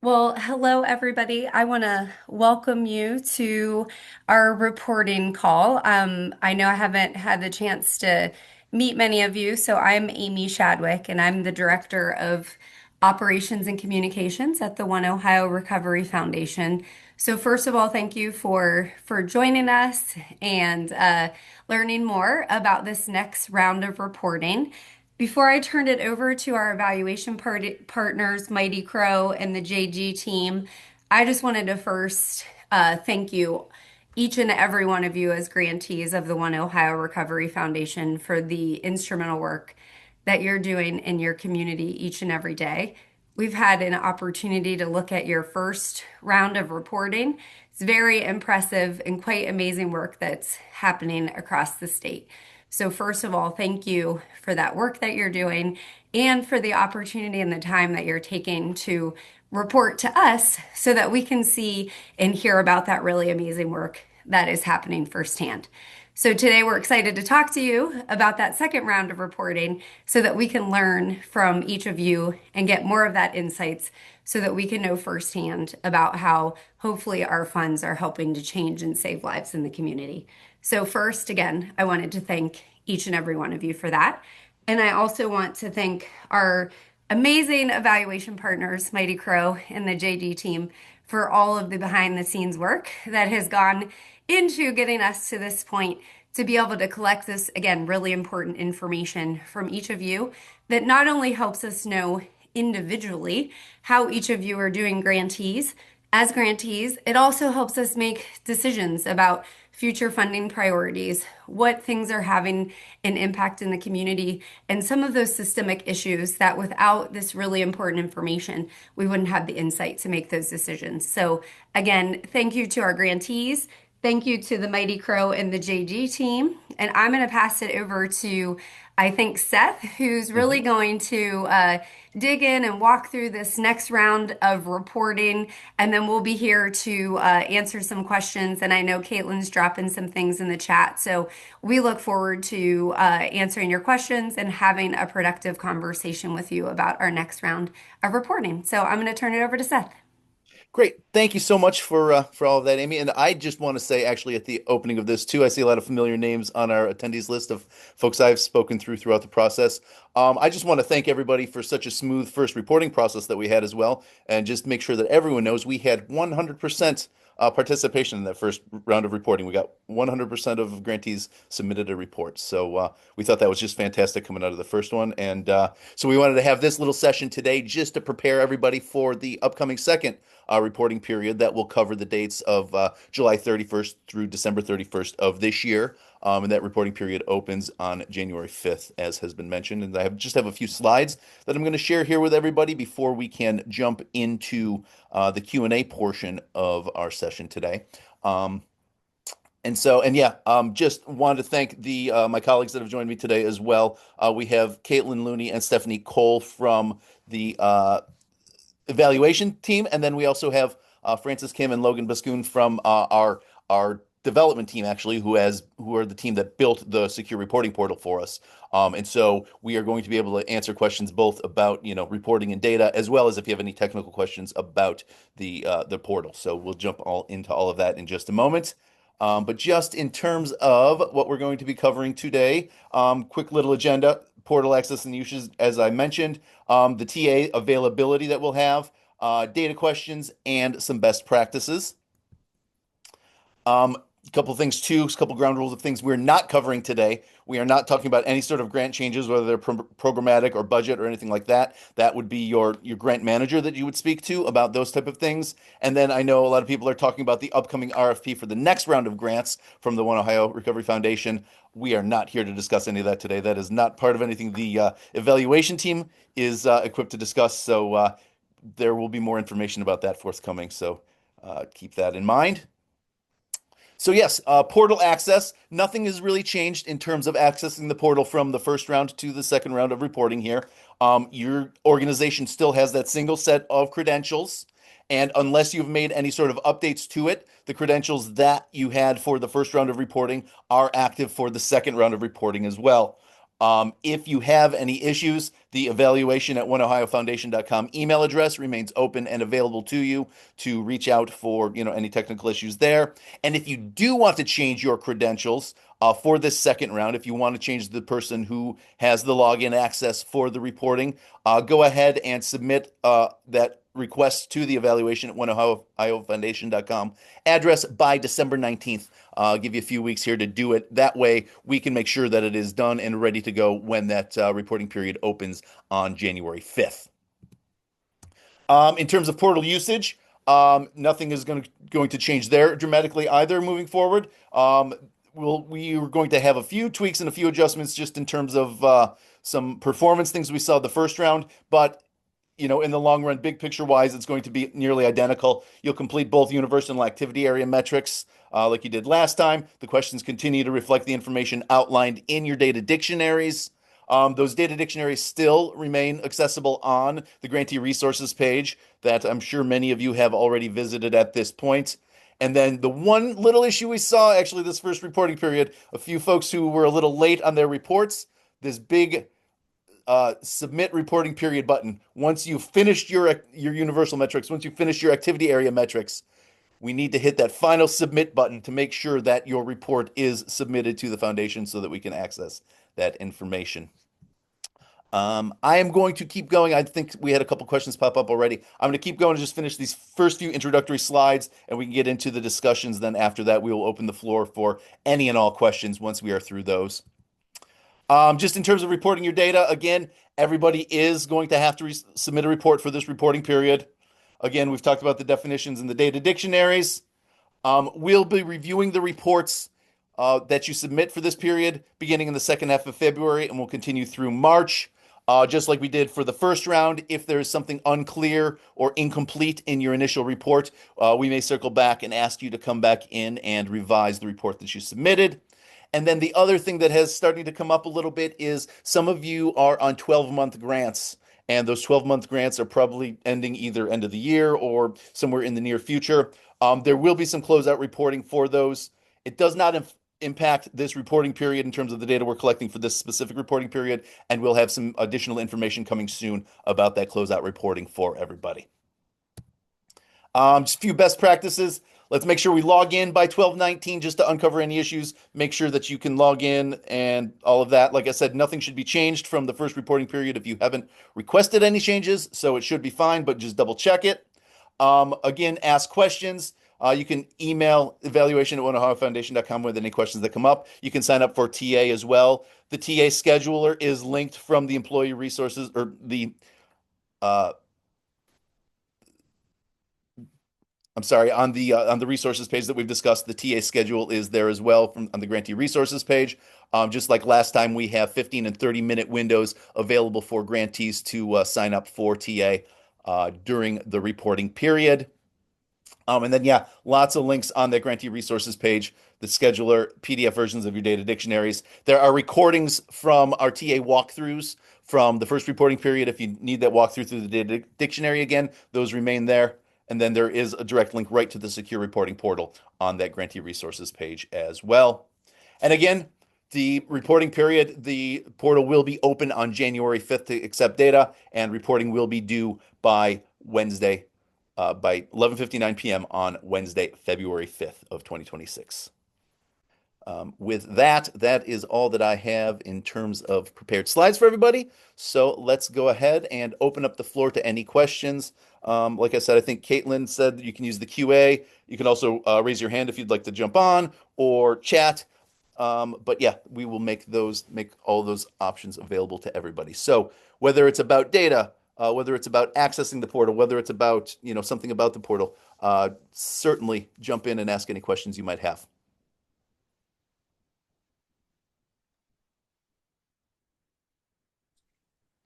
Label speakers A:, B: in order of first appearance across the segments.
A: Well, hello, everybody. I want to welcome you to our reporting call. I know I haven't had the chance to meet many of you, so I'm Amy Shadwick, and I'm the Director of Operations and Communications at the One Ohio Recovery Foundation. So, first of all, thank you for joining us and learning more about this next round of reporting. Before I turn it over to our evaluation partners, Mighty Crow and the JG team, I just wanted to first thank you, each and every one of you, as grantees of the One Ohio Recovery Foundation, for the instrumental work that you're doing in your community each and every day. We've had an opportunity to look at your first round of reporting. It's very impressive and quite amazing work that's happening across the state. So, first of all, thank you for that work that you're doing and for the opportunity and the time that you're taking to report to us so that we can see and hear about that really amazing work that is happening firsthand. So, today we're excited to talk to you about that second round of reporting so that we can learn from each of you and get more of that insights so that we can know firsthand about how hopefully our funds are helping to change and save lives in the community. So, first, again, I wanted to thank each and every one of you for that. And I also want to thank our amazing evaluation partners, Mighty Crow and the JD team, for all of the behind the scenes work that has gone into getting us to this point to be able to collect this, again, really important information from each of you that not only helps us know individually how each of you are doing grantees as grantees, it also helps us make decisions about future funding priorities, what things are having an impact in the community, and some of those systemic issues that without this really important information, we wouldn't have the insight to make those decisions. So, again, thank you to our grantees. Thank you to the Mighty Crow and the JG team. And I'm going to pass it over to, I think, Seth, who's really
B: Mhm.
A: going to dig in and walk through this next round of reporting. And then we'll be here to answer some questions. And I know Caitlin's dropping some things in the chat. So we look forward to answering your questions and having a productive conversation with you about our next round of reporting. So I'm going to turn it over to Seth.
B: Great. Thank you so much for all of that, Amy. And I just want to say, actually, at the opening of this too, I see a lot of familiar names on our attendees list of folks I've spoken throughout the process. I just want to thank everybody for such a smooth first reporting process that we had as well, and just make sure that everyone knows we had 100% participation in that first round of reporting. We got 100% of grantees submitted a report. So we thought that was just fantastic coming out of the first one. And so we wanted to have this little session today just to prepare everybody for the upcoming second reporting period that will cover the dates of July 31st through December 31st of this year. And that reporting period opens on January 5th, as has been mentioned. And just have a few slides that I'm going to share here with everybody before we can jump into the Q&A portion of our session today. Um, just wanted to thank the my colleagues that have joined me today as well. We have Caitlin Looney and Stephanie Cole from the evaluation team, and then we also have Francis Kim and Logan Bascoon from our development team, actually, who are the team that built the secure reporting portal for us. And so we are going to be able to answer questions both about reporting and data, as well as if you have any technical questions about the portal. So we'll jump all into all of that in just a moment. But just in terms of what we're going to be covering today, quick little agenda: portal access and uses, as I mentioned, the TA availability that we'll have, data questions, and some best practices. A couple of things too, a couple ground rules of things we're not covering today. We are not talking about any sort of grant changes, whether they're programmatic or budget or anything like that. That would be your grant manager that you would speak to about those type of things. And then I know a lot of people are talking about the upcoming RFP for the next round of grants from the One Ohio Recovery Foundation. We are not here to discuss any of that today. That is not part of anything the evaluation team is equipped to discuss. So there will be more information about that forthcoming. So keep that in mind. So yes, portal access. Nothing has really changed in terms of accessing the portal from the first round to the second round of reporting here. Your organization still has that single set of credentials, and unless you've made any sort of updates to it, the credentials that you had for the first round of reporting are active for the second round of reporting as well. If you have any issues, The evaluation at oneohiofoundation.com email address remains open and available to you to reach out for, any technical issues there. And if you do want to change your credentials for this second round, if you want to change the person who has the login access for the reporting, go ahead and submit that request to the evaluation at oneohiofoundation.com address by December 19th. I'll give you a few weeks here to do it. That way, we can make sure that it is done and ready to go when that reporting period opens on January 5th. In terms of portal usage, nothing is going to change there dramatically either moving forward. We are going to have a few tweaks and a few adjustments just in terms of some performance things we saw the first round, but in the long run, big picture wise, it's going to be nearly identical. You'll complete both universal activity area metrics like you did last time. The questions continue to reflect the information outlined in your data dictionaries. Those data dictionaries still remain accessible on the grantee resources page that I'm sure many of you have already visited at this point. And then the one little issue we saw actually this first reporting period, a few folks who were a little late on their reports, this big submit reporting period button. Once you've finished your universal metrics, once you've finished your activity area metrics, we need to hit that final submit button to make sure that your report is submitted to the foundation so that we can access that information. I am going to keep going. I think we had a couple questions pop up already. I'm going to keep going and just finish these first few introductory slides, and we can get into the discussions. Then after that, we will open the floor for any and all questions once we are through those. Just in terms of reporting your data, again, everybody is going to have to submit a report for this reporting period. Again, we've talked about the definitions in the data dictionaries. We'll be reviewing the reports that you submit for this period beginning in the second half of February, and we'll continue through March. Just like we did for the first round, if there is something unclear or incomplete in your initial report, we may circle back and ask you to come back in and revise the report that you submitted. And then the other thing that has started to come up a little bit is some of you are on 12-month grants, and those 12-month grants are probably ending either end of the year or somewhere in the near future. There will be some closeout reporting for those. It does not impact this reporting period in terms of the data we're collecting for this specific reporting period, and we'll have some additional information coming soon about that closeout reporting for everybody. Just a few best practices. Let's make sure we log in by 12/19 just to uncover any issues. Make sure that you can log in and all of that. Like I said, nothing should be changed from the first reporting period if you haven't requested any changes, so it should be fine, but just double check it. Again, ask questions. You can email evaluation@oneohiofoundation.com with any questions that come up. You can sign up for TA as well. The TA scheduler is linked from the employee resources or uh, on the resources page that we've discussed, the TA schedule is there as well on the grantee resources page. Just like last time, we have 15 and 30-minute windows available for grantees to sign up for TA during the reporting period. And then, yeah, lots of links on the grantee resources page, the scheduler, PDF versions of your data dictionaries. There are recordings from our TA walkthroughs from the first reporting period. If you need that walkthrough through the data dictionary again, those remain there. And then there is a direct link right to the secure reporting portal on that grantee resources page as well. And again, the reporting period, the portal will be open on January 5th to accept data, and reporting will be due by Wednesday, by 11:59 p.m. on Wednesday, February 5th of 2026. With that, that is all that I have in terms of prepared slides for everybody. So let's go ahead and open up the floor to any questions. Like I said, I think Caitlin said that you can use the QA. You can also raise your hand if you'd like to jump on or chat. But yeah, we will make all those options available to everybody. So whether it's about data, whether it's about accessing the portal, whether it's about something about the portal, certainly jump in and ask any questions you might have.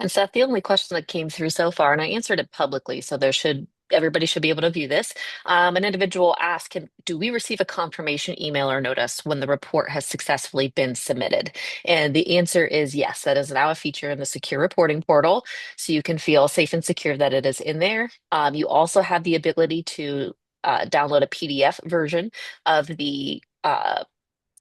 C: And Seth, the only question that came through so far, and I answered it publicly, so everybody should be able to view this. An individual asked, do we receive a confirmation email or notice when the report has successfully been submitted? And the answer is yes. That is now a feature in the secure reporting portal, so you can feel safe and secure that it is in there. You also have the ability to download a PDF version of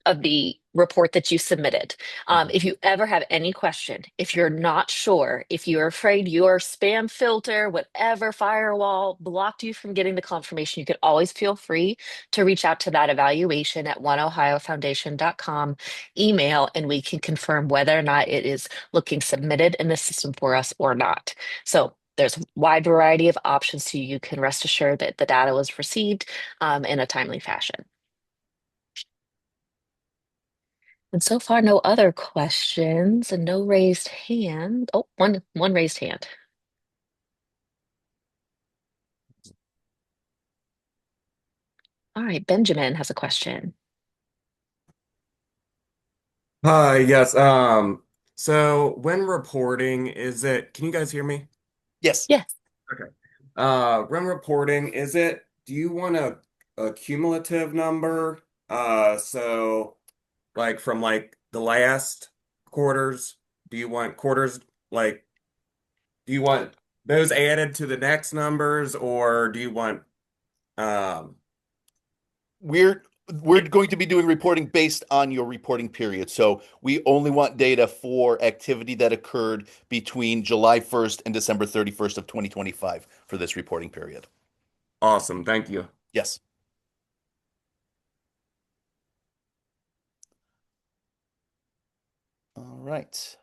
C: of the report that you submitted. If you ever have any question, if you're not sure, if you're afraid your spam filter, whatever firewall blocked you from getting the confirmation, you could always feel free to reach out to that evaluation at oneohiofoundation.com email, and we can confirm whether or not it is looking submitted in the system for us or not. So there's a wide variety of options, so you can rest assured that the data was received in a timely fashion. And so far, no other questions and no raised hand. Oh, one raised hand. All right, Benjamin has a question.
D: Hi, yes. So when reporting, can you guys hear me?
B: Yes.
C: Yes.
D: Okay. When reporting, do you want a cumulative number? So like from like the last quarters, do you want quarters, like, do you want those added to the next numbers, or do you want, um,
B: We're we're going to be doing reporting based on your reporting period. So we only want data for activity that occurred between July 1st and December 31st of 2025 for this reporting period.
D: awesome, thank you.
B: Yes. All right.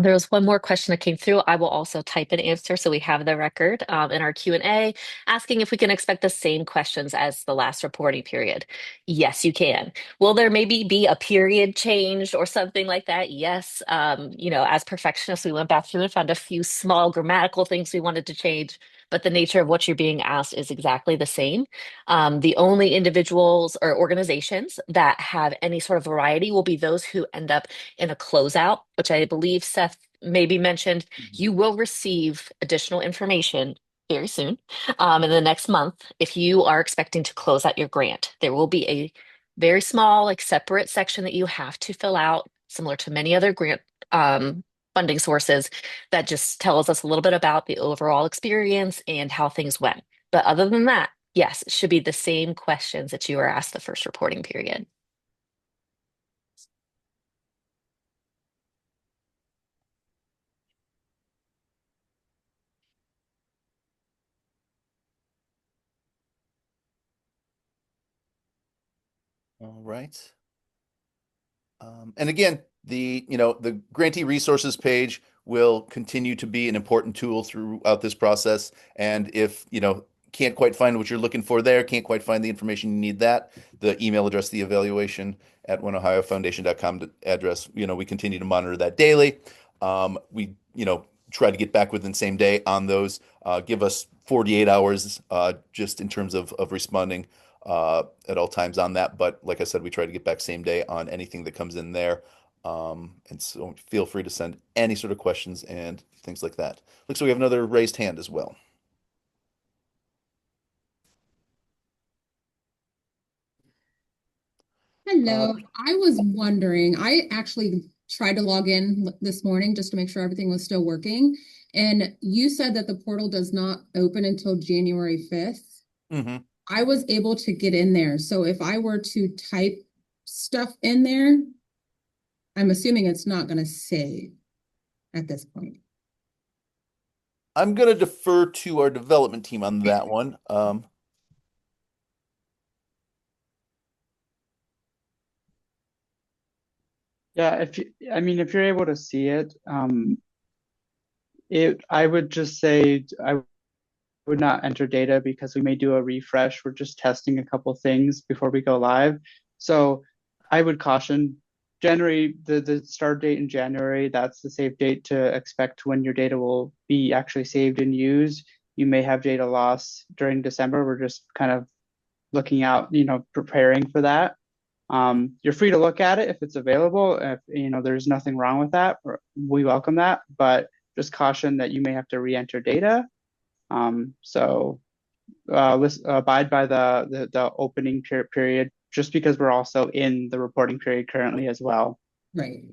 C: There was one more question that came through. I will also type an answer so we have the record in our Q&A, asking if we can expect the same questions as the last reporting period. Yes, you can. Will there maybe be a period changed or something like that? Yes. As perfectionists, we went back through and found a few small grammatical things we wanted to change, but the nature of what you're being asked is exactly the same. The only individuals or organizations that have any sort of variety will be those who end up in a closeout, which I believe Seth maybe mentioned.
B: Mhm.
C: You will receive additional information very soon, in the next month, if you are expecting to close out your grant. There will be a very small, like separate section that you have to fill out, similar to many other grant funding sources, that just tells us a little bit about the overall experience and how things went. But other than that, yes, it should be the same questions that you were asked the first reporting period.
B: All right. And again, the grantee resources page will continue to be an important tool throughout this process. And if can't quite find what you're looking for there, can't quite find the information you need, that the email address, the evaluation at oneohiofoundation.com address, we continue to monitor that daily. We try to get back within the same day on those. Give us 48 hours just in terms of responding at all times on that. But like I said, we try to get back same day on anything that comes in there. And so feel free to send any sort of questions and things like that. Looks like we have another raised hand as well. Uh,
E: Hello. I was wondering, I actually tried to log in this morning just to make sure everything was still working. And you said that the portal does not open until January 5th.
B: mhm.
E: I was able to get in there. So if I were to type stuff in there, I'm assuming it's not going to save at this point.
B: I'm going to defer to our development team on that one.
F: Yeah, if you're able to see it, I would just say I would not enter data because we may do a refresh. We're just testing a couple things before we go live. So I would caution January, the start date in January, that's the safe date to expect when your data will be actually saved and used. You may have data loss during December. We're just kind of looking out, preparing for that. You're free to look at it if it's available. If there's nothing wrong with that, we welcome that. But just caution that you may have to re-enter data. So let's abide by the opening period, just because we're also in the reporting period currently as well.
E: Right.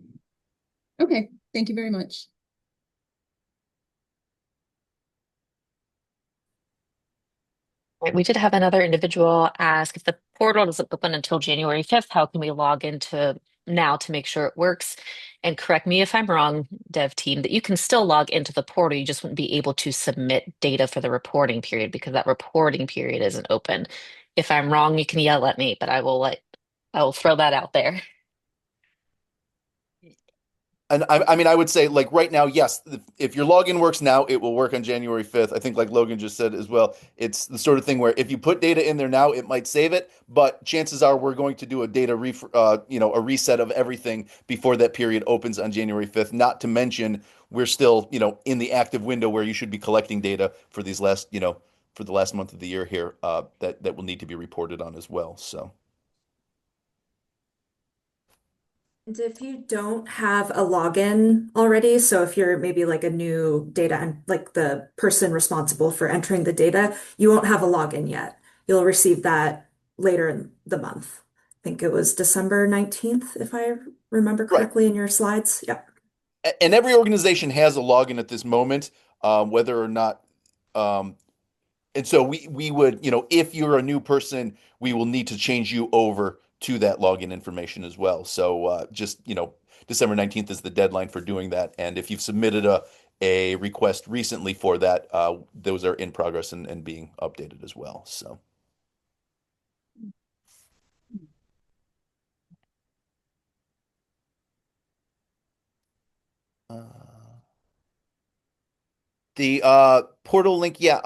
E: Okay. Thank you very much.
C: We did have another individual ask if the portal doesn't open until January 5th, how can we log into now to make sure it works? And correct me if I'm wrong, dev team, that you can still log into the portal. You just wouldn't be able to submit data for the reporting period because that reporting period isn't open. If I'm wrong, you can yell at me, but I will throw that out there.
B: And I mean, I would say like right now, yes, if your login works now, it will work on January 5th. I think like Logan just said as well, it's the sort of thing where if you put data in there now, it might save it, but chances are we're going to do a a reset of everything before that period opens on January 5th. Not to mention we're still, in the active window where you should be collecting data for these last, for the last month of the year here, that will need to be reported on as well. So.
G: And if you don't have a login already, so if you're maybe like a new data and like the person responsible for entering the data, you won't have a login yet. You'll receive that later in the month. I think it was December 19th, if I remember
B: Right.
G: correctly in your slides. Yep.
B: And every organization has a login at this moment, whether or not. Um, and so we would, if you're a new person, we will need to change you over to that login information as well. So just, December 19th is the deadline for doing that. And if you've submitted a request recently for that, those are in progress and being updated as well. So. Uh, The portal link, yeah.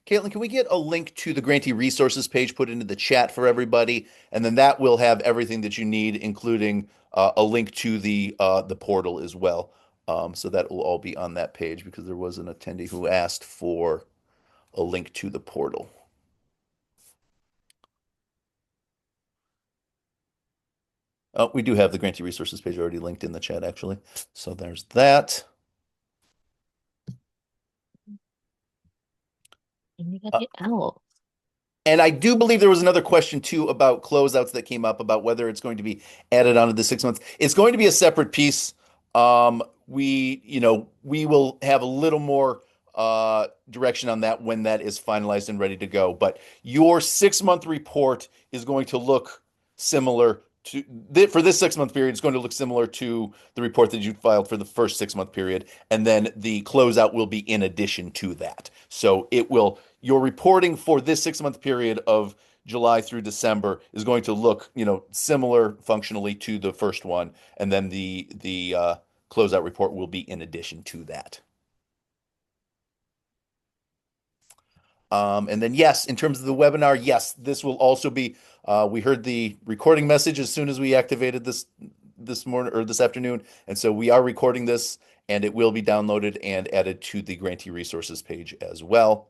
B: Caitlin, can we get a link to the Grantee resources page put into the chat for everybody, and then that will have everything that you need, including a link to the portal as well. So that will all be on that page because there was an attendee who asked for a link to the portal. Oh, we do have the Grantee resources page already linked in the chat, actually. So there's that.
C: Anybody else?
B: And I do believe there was another question too about closeouts that came up about whether it's going to be added onto the 6 months. It's going to be a separate piece. We will have a little more direction on that when that is finalized and ready to go. But your 6 month report is going to look similar to for this 6 month period. It's going to look similar to the report that you filed for the first 6 month period, and then the closeout will be in addition to that. So it will your reporting for this 6 month period of July through December is going to look, similar functionally to the first one, and then the closeout report will be in addition to that. And then yes, in terms of the webinar, yes, this will also be. We heard the recording message as soon as we activated this morning or this afternoon, and so we are recording this, and it will be downloaded and added to the Grantee resources page as well.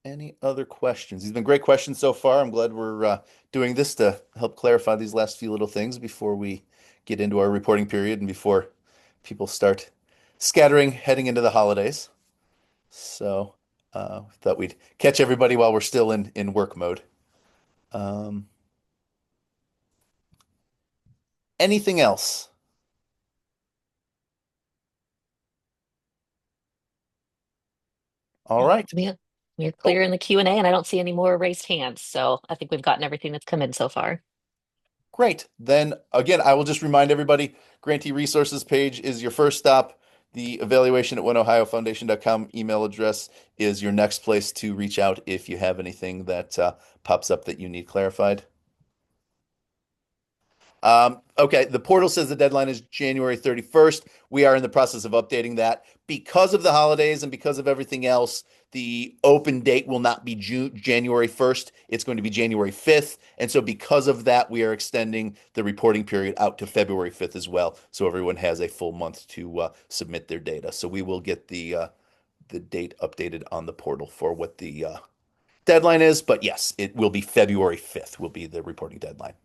B: Any other questions? These have been great questions so far. I'm glad we're doing this to help clarify these last few little things before we get into our reporting period and before people start scattering heading into the holidays. So thought we'd catch everybody while we're still in work mode. Um, Anything else? All right.
C: We're
B: Oh,
C: clear in the Q&A, and I don't see any more raised hands. So I think we've gotten everything that's come in so far.
B: great. Then again, I will just remind everybody, Grantee Resources page is your first stop. The evaluation at oneohiofoundation.com email address is your next place to reach out if you have anything that pops up that you need clarified. Okay, the portal says the deadline is January 31st. We are in the process of updating that. Because of the holidays and because of everything else, the open date will not be January 1st. It's going to be January 5th. And so because of that, we are extending the reporting period out to February 5th as well. So everyone has a full month to submit their data. So we will get the date updated on the portal for what the deadline is. But yes, it will be February 5th will be the reporting deadline.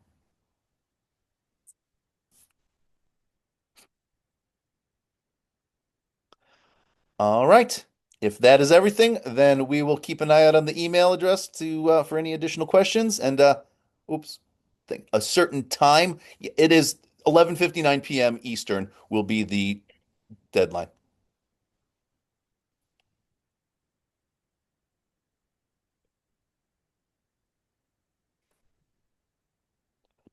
B: All right. If that is everything, then we will keep an eye out on the email address to for any additional questions. And oops, a certain time. It is 11:59 p.m. Eastern will be the deadline.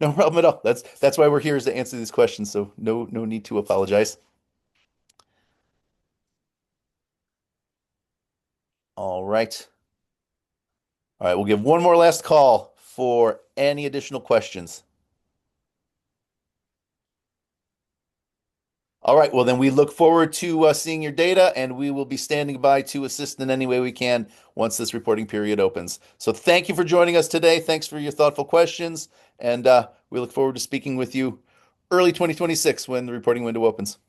B: No problem at all. That's why we're here is to answer these questions. So no need to apologize. All right. All right, we'll give one more last call for any additional questions. All right, well, then we look forward to seeing your data, and we will be standing by to assist in any way we can once this reporting period opens. So thank you for joining us today. Thanks for your thoughtful questions, and we look forward to speaking with you early 2026 when the reporting window opens.